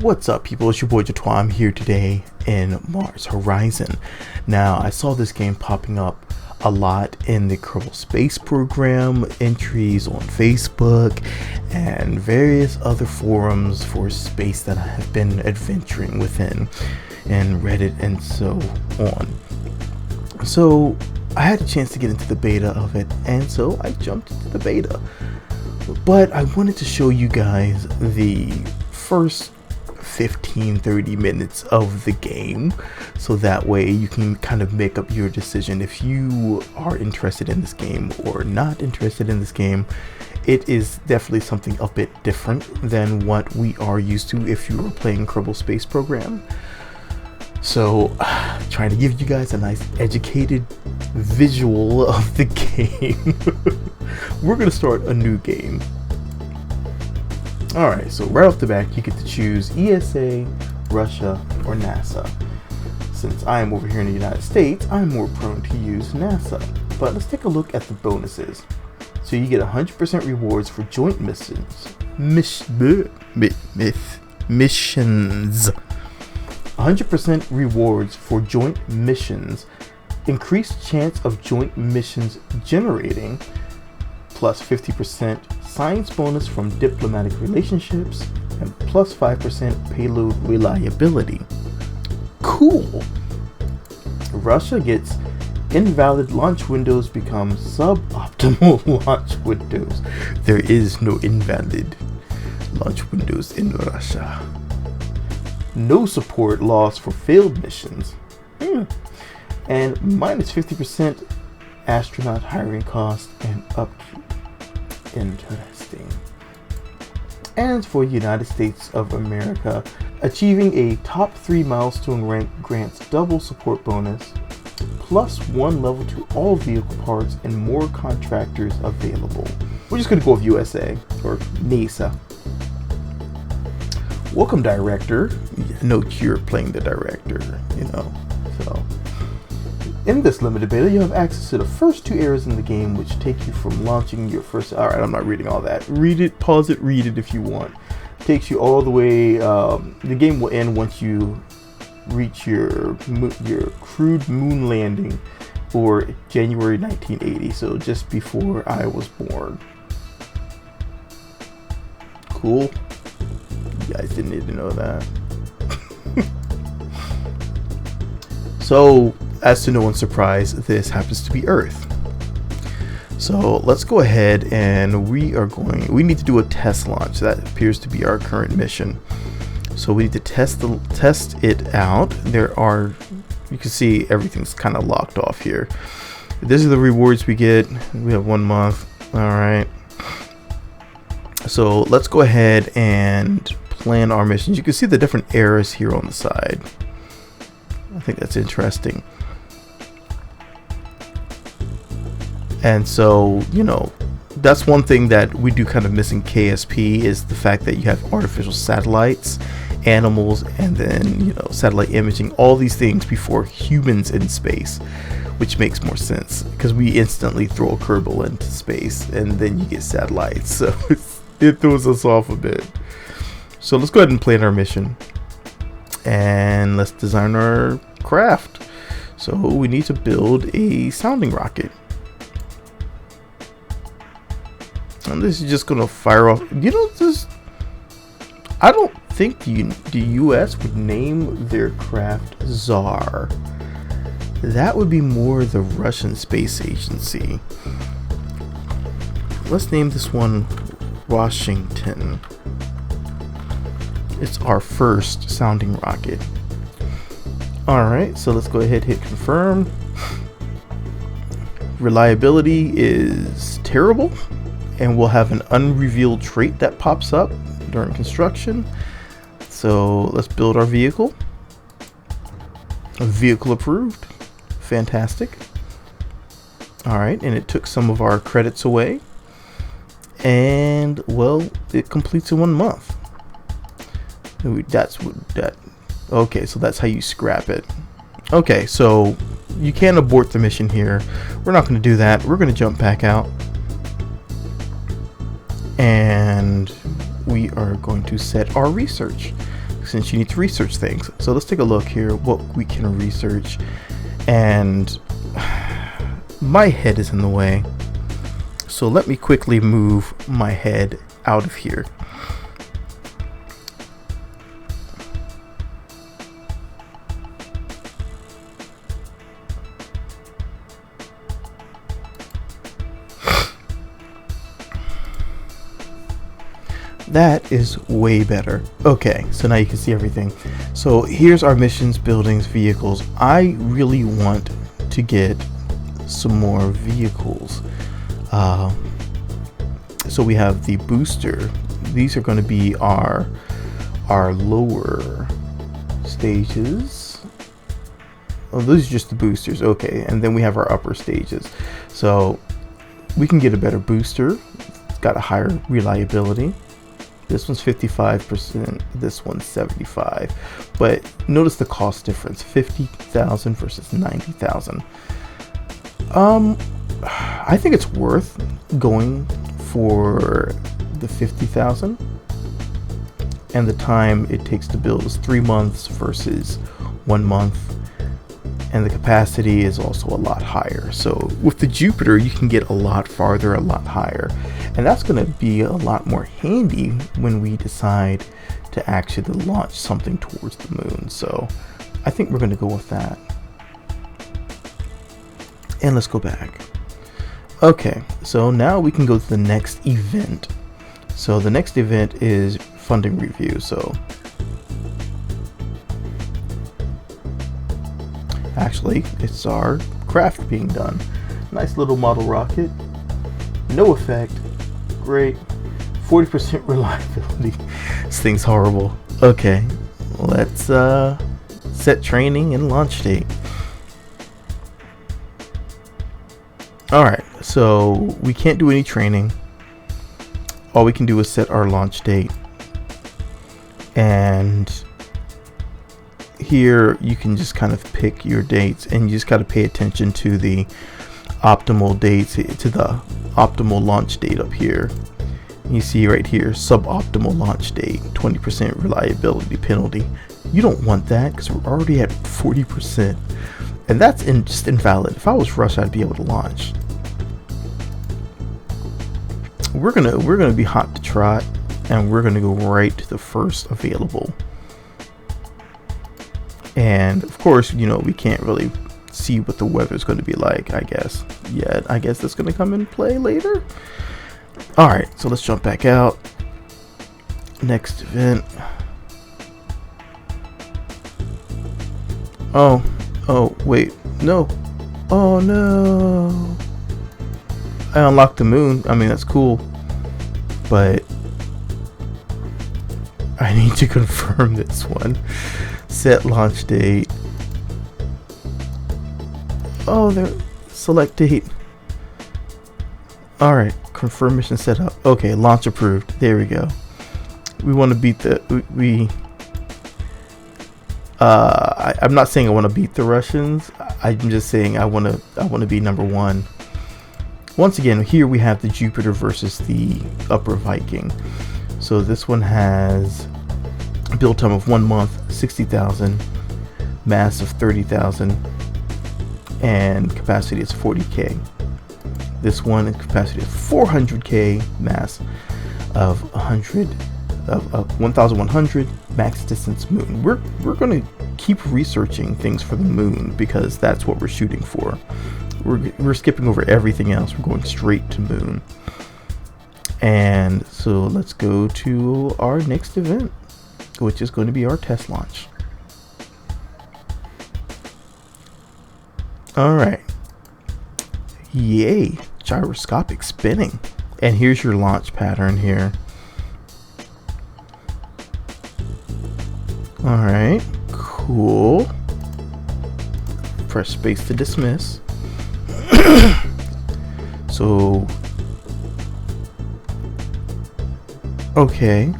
What's up, people? It's your boy Jatois. I'm here today in Mars Horizon. Now, I saw this game popping up a lot in the Kerbal Space Program entries on Facebook and various other forums for space that I have been adventuring within, and Reddit and so on. So I had a chance to get into the beta of it, and so I jumped into the beta. But I wanted to show you guys the first 15-30 minutes of the game, so that way you can kind of make up your decision if you are interested in this game or not interested in this game. It is definitely something a bit different than what we are used to if you were playing Kerbal Space Program. So trying to give you guys a nice educated visual of the game. We're gonna start a new game. Alright, so right off the bat you get to choose ESA, Russia, or NASA. Since I am over here in the United States, I'm more prone to use NASA. But let's take a look at the bonuses. So you get 100% rewards for joint missions. Missions. 100% rewards for joint missions. Increased chance of joint missions generating. Plus 50% science bonus from diplomatic relationships, and plus 5% payload reliability. Cool! Russia gets invalid launch windows become suboptimal launch windows. There is no invalid launch windows in Russia. No support lost for failed missions. And minus 50% astronaut hiring cost and upkeep. Interesting. And for United States of America, achieving a top 3 milestone rank grants double support bonus, plus 1 level to all vehicle parts, and more contractors available. We're just going to go with USA or NASA. Welcome, director. Note you're playing the director, so. In this limited beta, you have access to the first 2 areas in the game, which take you from launching your first... Alright, I'm not reading all that. Read it, pause it, read it if you want. Takes you all the way... the game will end once you reach your crewed moon landing for January 1980, so just before I was born. Cool. You guys didn't need to know that. So... as to no one's surprise, this happens to be Earth. So let's go ahead and we need to do a test launch. That appears to be our current mission. So we need to test it out. You can see everything's kind of locked off here. These are the rewards we get. We have 1 month. All right. So let's go ahead and plan our missions. You can see the different eras here on the side. I think that's interesting. And so, that's one thing that we do kind of miss in KSP is the fact that you have artificial satellites, animals, and then, satellite imaging, all these things before humans in space, which makes more sense because we instantly throw a Kerbal into space and then you get satellites. So it throws us off a bit. So let's go ahead and plan our mission and let's design our craft. So we need to build a sounding rocket. And this is just gonna fire off. I don't think the US would name their craft Tsar. That would be more the Russian Space Agency. Let's name this one Washington. It's our first sounding rocket. Alright, so let's go ahead and hit confirm. Reliability is terrible. And we'll have an unrevealed trait that pops up during construction. So let's build our vehicle. Vehicle approved. Fantastic. Alright, and it took some of our credits away. And, well, it completes in 1 month. Okay, so that's how you scrap it. Okay, so you can abort the mission here. We're not going to do that. We're going to jump back out. And we are going to set our research. since you need to research things. So let's take a look here what we can research. And my head is in the way, so let me quickly move my head out of here. That is way better. Okay, so now you can see everything. So here's our missions, buildings, vehicles. I really want to get some more vehicles. So we have the booster. These are going to be our lower stages. Oh, those are just the boosters. Okay, and then we have our upper stages. So we can get a better booster. It's got a higher reliability. This one's 55%, this one's 75%. But notice the cost difference, 50,000 versus 90,000. I think it's worth going for the 50,000. And the time it takes to build is 3 months versus 1 month. And the capacity is also a lot higher. So with the Jupiter, you can get a lot farther, a lot higher. And that's going to be a lot more handy when we decide to actually launch something towards the moon. So I think we're going to go with that. And let's go back. Okay, so now we can go to the next event. So the next event is funding review. So actually, it's our craft being done. Nice little model rocket. No effect. Great. 40% reliability. This thing's horrible. Okay, let's set training and launch date. Alright, so we can't do any training. All we can do is set our launch date. And here you can just kind of pick your dates, and you just got to pay attention to the optimal dates, to the optimal launch date up here. You see right here, suboptimal launch date, 20% reliability penalty. You don't want that because we're already at 40%, and that's just invalid. If I was Russia, I'd be able to launch. We're gonna be hot to trot, and we're gonna go right to the first available. And of course, you know, we can't really see what the weather's going to be like, I guess. Yeah, I guess that's going to come in play later. All right, so let's jump back out. Next event. Oh, wait, no. Oh, no. I unlocked the moon. I mean, that's cool. But I need to confirm this one. Set launch date. Oh, there. Select date. All right. Confirm mission setup. Okay, launch approved. There we go. We want to beat the. I'm not saying I want to beat the Russians. I'm just saying I want to be number one. Once again, here we have the Jupiter versus the Upper Viking. So this one has build time of 1 month, 60,000, mass of 30,000, and capacity is 40k. This one capacity is 400k, mass of 1,100, max distance moon. We're going to keep researching things for the moon because that's what we're shooting for. We're skipping over everything else. We're going straight to moon. And so let's go to our next event, which is going to be our test launch. All right. Yay, gyroscopic spinning. And here's your launch pattern here. All right, cool. Press space to dismiss. So, okay.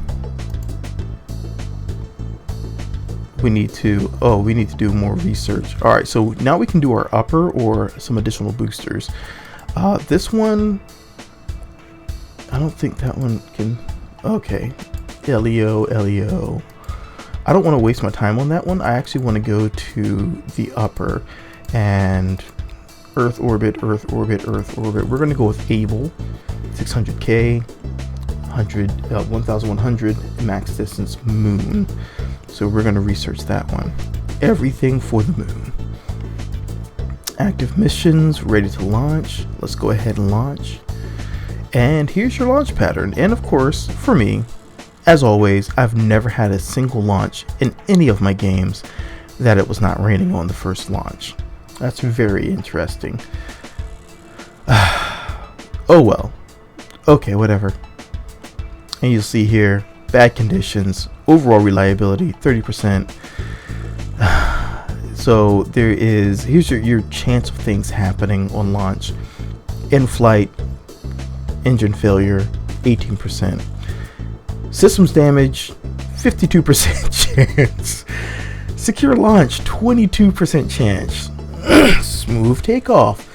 We need to do more research. All right, so now we can do our upper or some additional boosters. This one, I don't think that one can. Okay, LEO. I don't want to waste my time on that one. I actually want to go to the upper and Earth orbit, Earth orbit, Earth orbit. We're going to go with Able, 600K, 1,100 max distance moon. So we're going to research that one. Everything for the moon. Active missions, ready to launch. Let's go ahead and launch. And here's your launch pattern. And of course, for me, as always, I've never had a single launch in any of my games that it was not raining on the first launch. That's very interesting. Oh well. Okay, whatever. And you'll see here, bad conditions, overall reliability, 30%. So here's your chance of things happening on launch. In flight, engine failure, 18%. Systems damage, 52% chance. Secure launch, 22% chance. Smooth takeoff,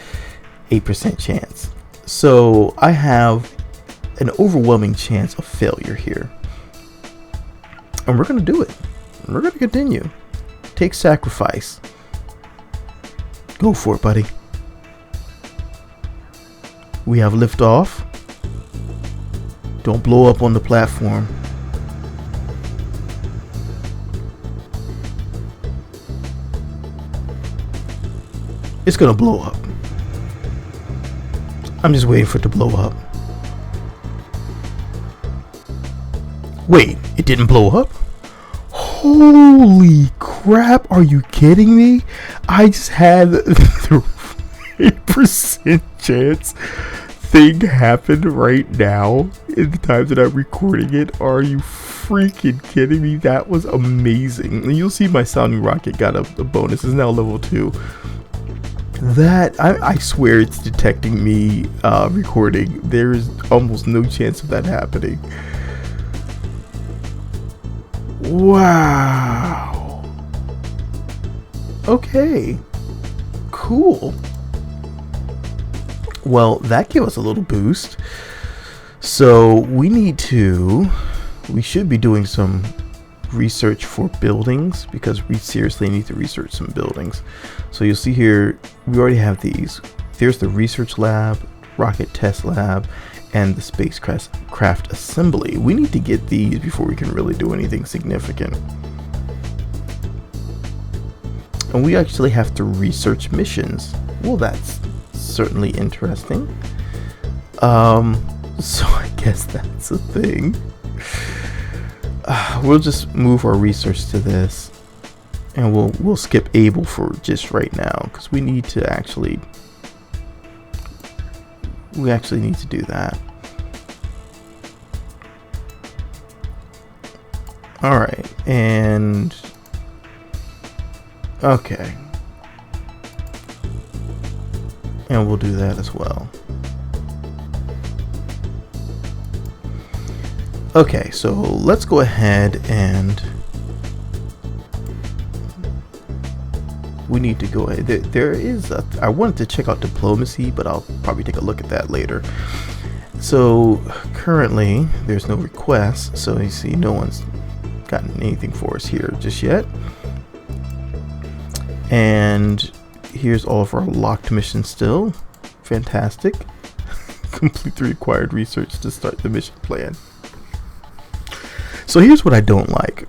8% chance. So I have an overwhelming chance of failure here. And we're going to do it. We're going to continue. Take sacrifice. Go for it, buddy. We have liftoff. Don't blow up on the platform. It's gonna blow up. I'm just waiting for it to blow up. Wait, it didn't blow up? Holy crap, are you kidding me? I just had the 8% chance thing happen right now in the time that I'm recording it. Are you freaking kidding me? That was amazing. And you'll see my sounding rocket got a bonus. It's now level 2. That I swear it's detecting me recording. There's almost no chance of that happening. Wow. Okay. Cool. Well, that gave us a little boost. So we should be doing some research for buildings, because we seriously need to research some buildings. So you'll see here, we already have these. There's the research lab, rocket test lab, and the spacecraft assembly. We need to get these before we can really do anything significant. And we actually have to research missions. Well, that's certainly interesting. So I guess that's a thing. We'll just move our research to this, and we'll skip Able for just right now, because we need to actually need to do that. All right, and okay, and we'll do that as well. Okay, so let's go ahead and we need to go ahead. I wanted to check out diplomacy, but I'll probably take a look at that later. So currently there's no requests, so you see no one's gotten anything for us here just yet. And here's all of our locked missions still. Fantastic. Complete the required research to start the mission plan. So here's what I don't like.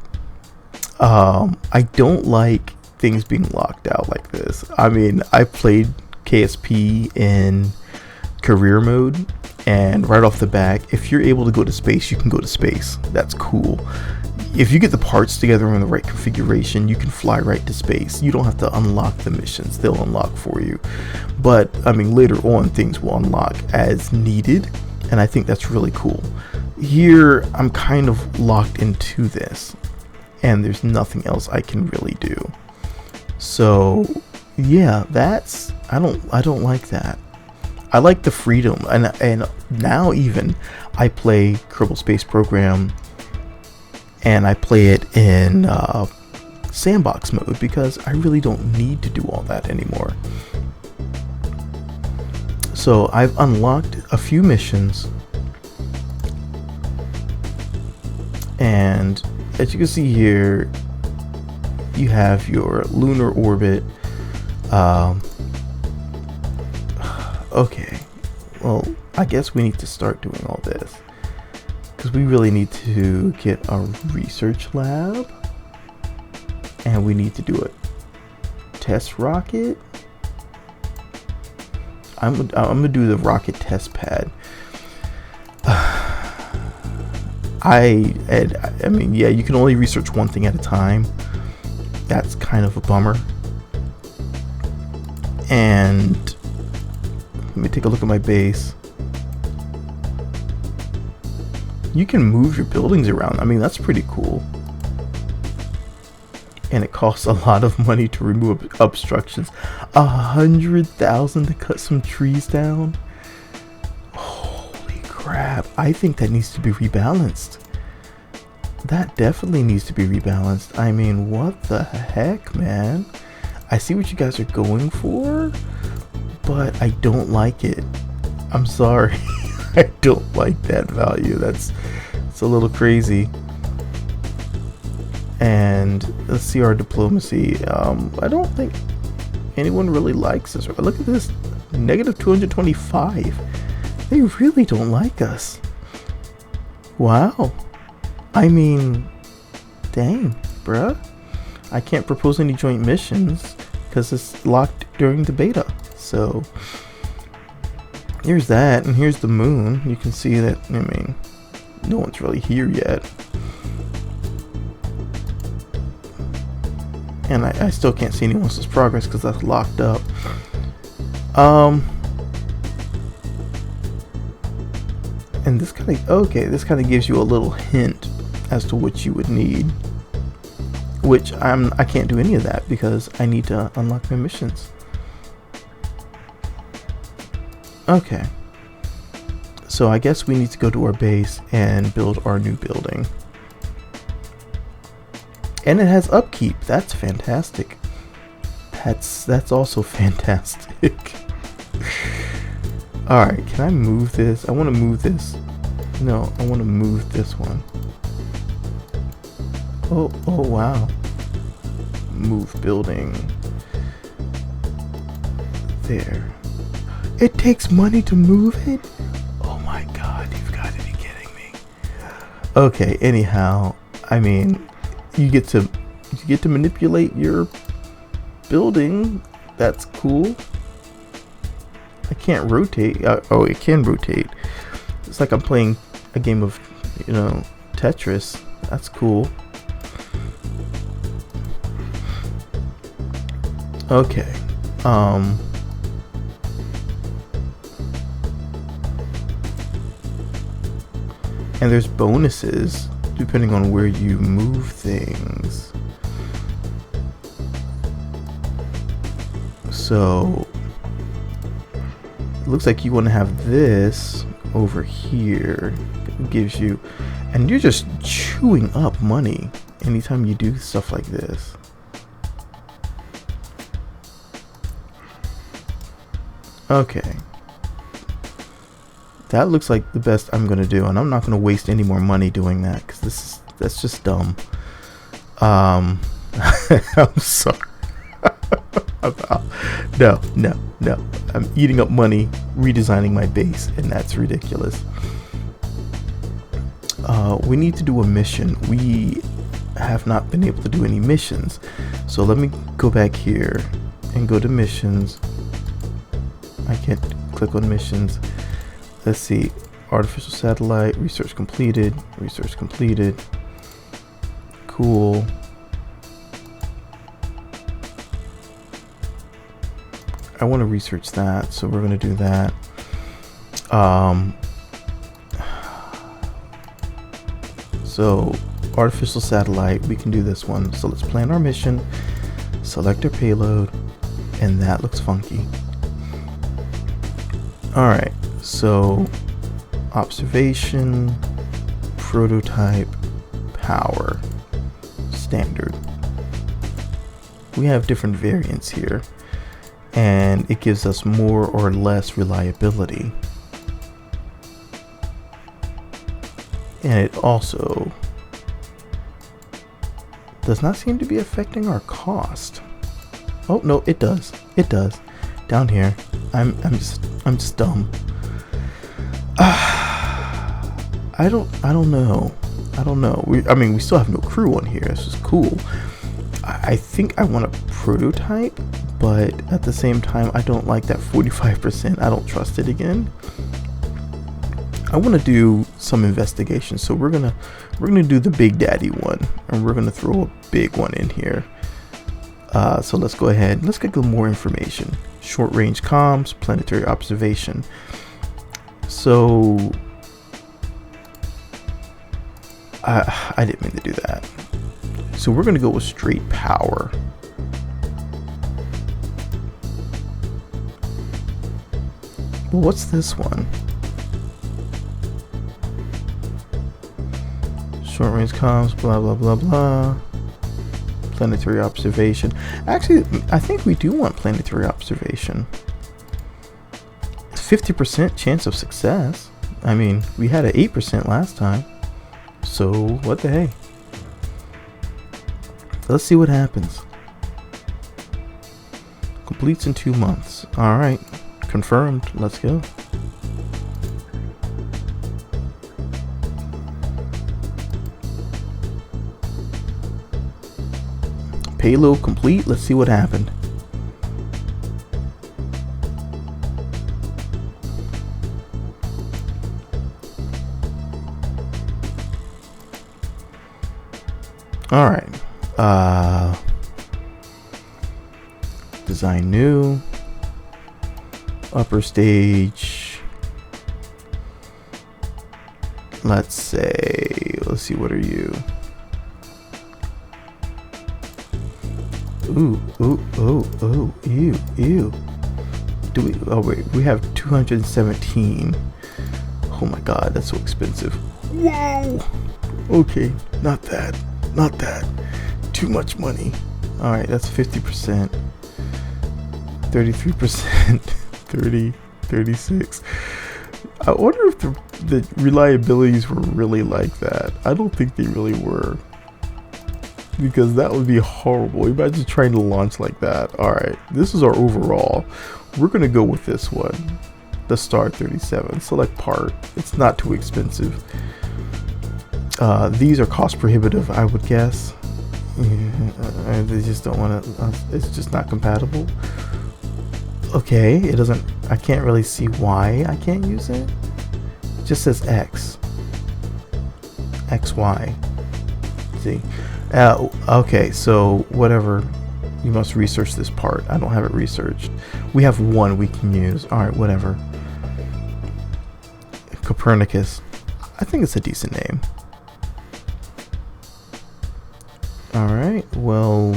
I don't like things being locked out like this. I mean, I played KSP in career mode, and right off the bat, if you're able to go to space, you can go to space. That's cool. If you get the parts together in the right configuration, you can fly right to space. You don't have to unlock the missions. They'll unlock for you. But I mean, later on, things will unlock as needed, and I think that's really cool. Here, I'm kind of locked into this, and there's nothing else I can really do. So yeah, I don't like that. I like the freedom, and now even I play Kerbal Space Program, and I play it in sandbox mode, because I really don't need to do all that anymore. So I've unlocked a few missions, and as you can see here, you have your lunar orbit. Okay, well, I guess we need to start doing all this because we really need to get our research lab, and we need to do a test rocket. I'm gonna do the rocket test pad. I mean, yeah, you can only research one thing at a time. That's kind of a bummer. And let me take a look at my base. You can move your buildings around. I mean, that's pretty cool. And it costs a lot of money to remove obstructions. 100,000 to cut some trees down. Holy crap. I think that needs to be rebalanced. That definitely needs to be rebalanced. I mean, what the heck, man? I see what you guys are going for, but I don't like it. I'm sorry. I don't like that value. It's a little crazy. And let's see our diplomacy. I don't think anyone really likes us. Look at this, negative 225. They really don't like us. Wow. I mean, dang, bruh. I can't propose any joint missions because it's locked during the beta. So here's that, and here's the moon. You can see that, I mean, no one's really here yet. And I still can't see anyone else's progress because that's locked up. And this kind of gives you a little hint as to what you would need. Which I can't do any of that because I need to unlock my missions. Okay. So I guess we need to go to our base and build our new building. And it has upkeep. That's fantastic. That's also fantastic. Alright, can I move this? I want to move this. No, I want to move this one. Oh wow. Move building. There. It takes money to move it? Oh my god, you've got to be kidding me. Okay, anyhow, I mean, you get to manipulate your building. That's cool. I can't rotate. Oh, it can rotate. It's like I'm playing a game of, Tetris. That's cool. Okay. And there's bonuses depending on where you move things. So it looks like you want to have this over here. It gives you, and you're just chewing up money anytime you do stuff like this. Okay. That looks like the best I'm gonna do, and I'm not gonna waste any more money doing that because that's just dumb. I'm sorry. No. I'm eating up money redesigning my base, and that's ridiculous. We need to do a mission. We have not been able to do any missions, so let me go back here and go to missions. I can't click on missions. Let's see, artificial satellite, research completed. Cool. I want to research that, so we're going to do that. So artificial satellite, we can do this one. So let's plan our mission, select our payload, and that looks funky. Alright, so observation, prototype, power, standard. We have different variants here, and it gives us more or less reliability. And it also does not seem to be affecting our cost. Oh no, it does. It does. Down here, I'm just dumb. I don't know. I mean, we still have no crew on here. This is cool. I think I want a prototype, but at the same time, I don't like that 45%. I don't trust it again. I want to do some investigation, so we're gonna do the Big Daddy one, and we're gonna throw a big one in here. So let's go ahead. Let's get more information. Short range comms, planetary observation. So I didn't mean to do that. So we're gonna go with straight power. Well, what's this one? Short range comms, blah blah blah blah. Planetary observation. Actually, I think we do want planetary observation. 50% chance of success. I mean, we had an 8% last time. So what the hey? Let's see what happens. Completes in 2 months. All right, confirmed. Let's go. Payload complete. Let's see what happened. All right. Design new. Upper stage. Let's see, what are you? Ooh, ew. We have 217. Oh my god, that's so expensive. Whoa! Okay, not that. Too much money. Alright, that's 50%. 33%. 30, 36. I wonder if the reliabilities were really like that. I don't think they really were. Because that would be horrible. Imagine trying to launch like that. Alright, this is our overall. We're going to go with this one. The Star 37. Select part. It's not too expensive. These are cost prohibitive, I would guess. They just don't want to. It's just not compatible. Okay, it doesn't. I can't really see why I can't use it. It just says X. XY. See. Okay, so whatever. You must research this part. I don't have it researched. We have one we can use. Alright, whatever. Copernicus. I think it's a decent name. Alright, well,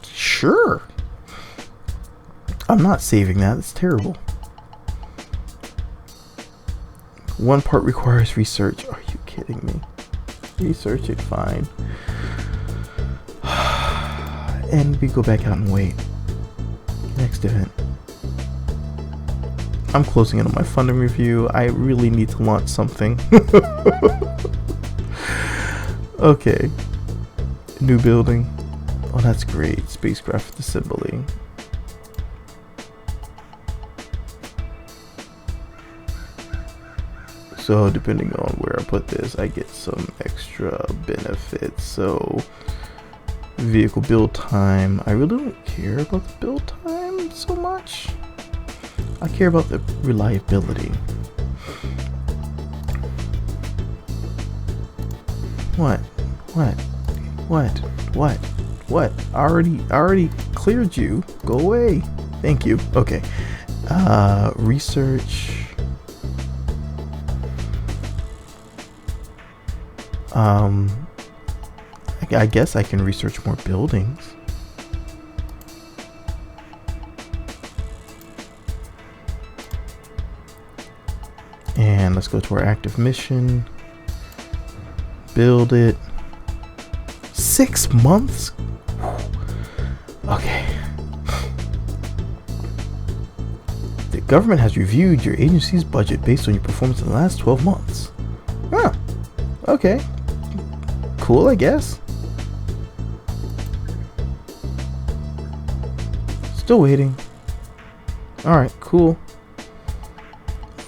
sure. I'm not saving that. It's terrible. One part requires research. Are you kidding me? Research it, fine. And we go back out and wait. Next event. I'm closing in on my funding review. I really need to launch something. Okay. New building. Oh, that's great. Spacecraft assembly. So depending on where I put this, I get some extra benefits. So vehicle build time. I really don't care about the build time so much. I care about the reliability. What? I already cleared you. Go away. Thank you. Okay. Research. I guess I can research more buildings. And let's go to our active mission. Build it. 6 months? Okay. The government has reviewed your agency's budget based on your performance in the last 12 months. Huh. Okay. cool, I guess. Still waiting. Alright, cool.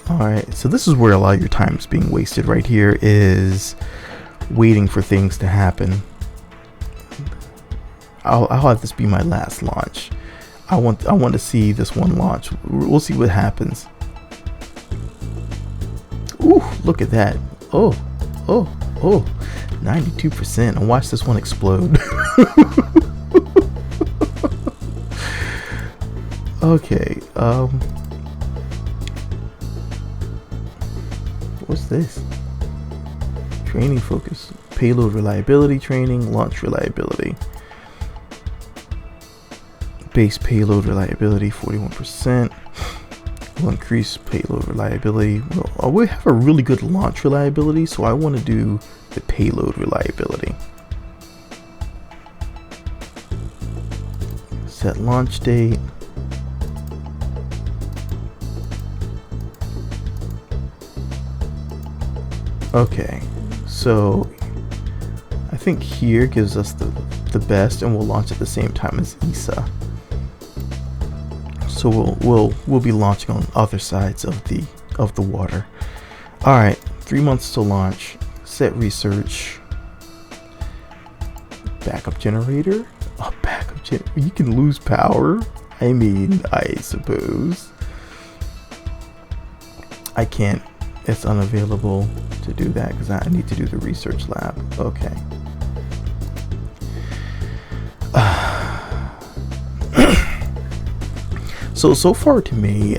Alright, so this is where a lot of your time is being wasted right here, is waiting for things to happen. I'll have this be my last launch. I want to see this one launch. We'll see what happens. Ooh, look at that. Oh, 92%. And watch this one explode. Okay, what's this? Training focus, payload reliability training, launch reliability. Base payload reliability 41%. Will increase payload reliability. Well, we have a really good launch reliability, so I want to do the payload reliability. Set launch date. Okay, so I think here gives us the best, and we'll launch at the same time as ESA. So we'll be launching on other sides of the water. All right, 3 months to launch. Set research. Backup generator. A backup generator. You can lose power. I mean, I suppose. I can't. It's unavailable to do that because I need to do the research lab. Okay. So far to me,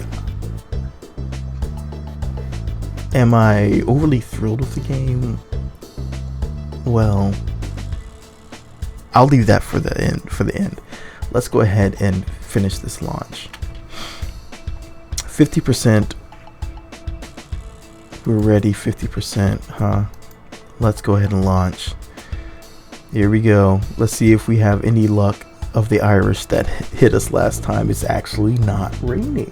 am I overly thrilled with the game? Well, I'll leave that for the end. Let's go ahead and finish this launch. 50%. We're ready. 50%, huh? Let's go ahead and launch. Here we go. Let's see if we have any luck of the Irish that hit us last time. It's actually not raining.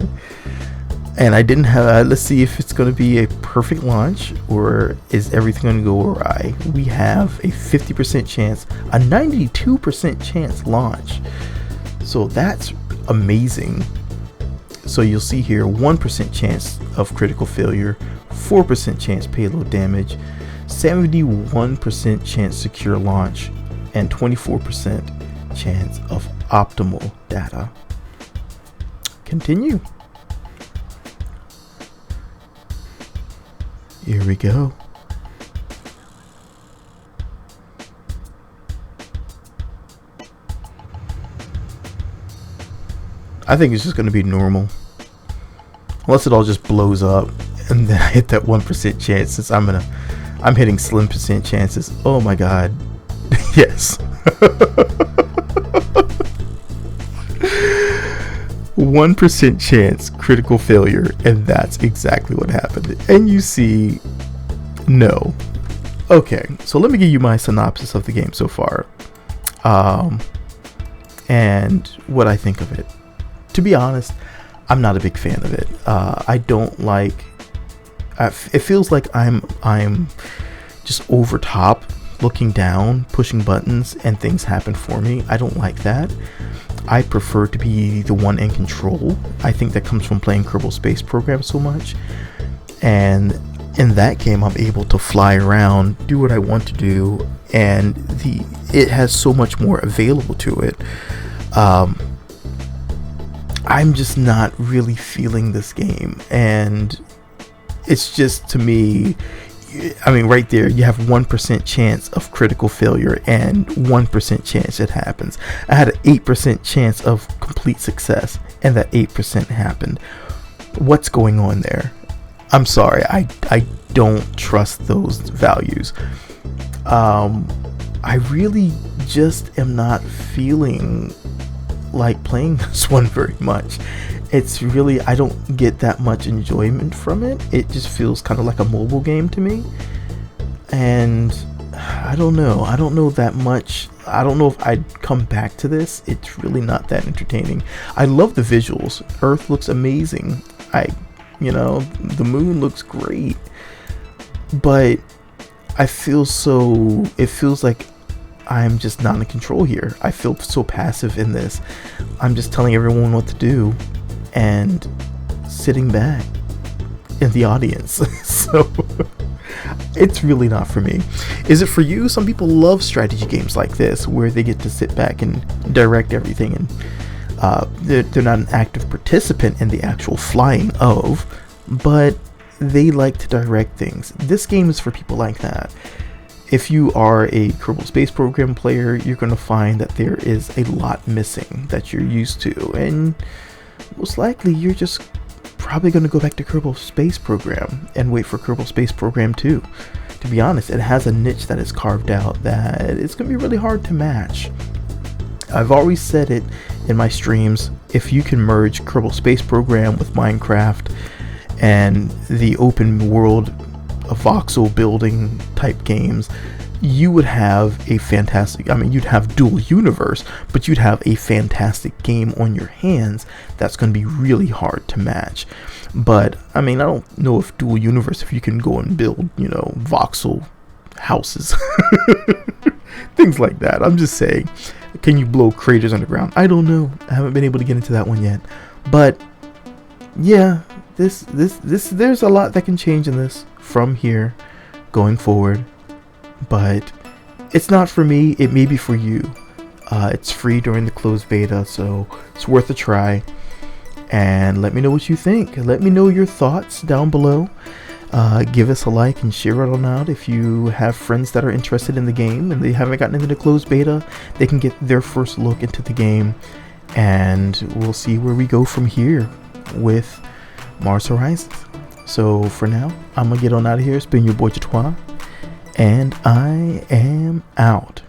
And I didn't have, let's see if it's going to be a perfect launch or is everything going to go awry. We have a 50% chance, a 92% chance launch. So that's amazing. So you'll see here 1% chance of critical failure, 4% chance payload damage, 71% chance secure launch, and 24% chance of optimal data. Continue. Here we go. I think it's just going to be normal. Unless it all just blows up and then I hit that 1% chance, since I'm hitting slim percent chances. Oh my god. Yes. 1% chance critical failure, and that's exactly what happened. And you see, no. Okay, so let me give you my synopsis of the game so far, and what I think of it. To be honest, I'm not a big fan of it. I don't like. It feels like I'm just over top, looking down, pushing buttons, and things happen for me. I don't like that. I prefer to be the one in control. I think that comes from playing Kerbal Space Program so much. And in that game, I'm able to fly around, do what I want to do, and it has so much more available to it. I'm just not really feeling this game, and it's just, to me, I mean, right there, you have 1% chance of critical failure and 1% chance it happens. I had an 8% chance of complete success, and that 8% happened. What's going on there? I'm sorry, I don't trust those values. I really just am not feeling like playing this one very much. It's really, I don't get that much enjoyment from it. It just feels kind of like a mobile game to me. And I don't know that much. I don't know if I'd come back to this. It's really not that entertaining. I love the visuals. Earth looks amazing. The moon looks great. But I feel so, it feels like I'm just not in control here. I feel so passive in this. I'm just telling everyone what to do and sitting back in the audience. So it's really not for me. Is it for you? Some people love strategy games like this where they get to sit back and direct everything, and they're not an active participant in the actual flying of, but they like to direct things. This game is for people like that. If you are a Kerbal Space Program player, you're going to find that there is a lot missing that you're used to, and most likely you're just probably going to go back to Kerbal Space Program and wait for Kerbal Space Program 2. To be honest, it has a niche that is carved out that it's going to be really hard to match. I've always said it in my streams, if you can merge Kerbal Space Program with Minecraft and the open world voxel building type games, you would have a fantastic, I mean, you'd have dual universe, but you'd have a fantastic game on your hands that's going to be really hard to match. But I mean, I don't know if dual universe, if you can go and build, voxel houses, things like that. I'm just saying, can you blow craters underground? I don't know. I haven't been able to get into that one yet. But yeah, this there's a lot that can change in this from here going forward. But it's not for me. It may be for you. It's free during the closed beta, so it's worth a try. And let me know what you think. Let me know your thoughts down below. Give us a like and share it on out. If you have friends that are interested in the game and they haven't gotten into the closed beta, they can get their first look into the game. And we'll see where we go from here with Mars Horizons. So for now, I'm going to get on out of here. It's been your boy Jatois, and I am out.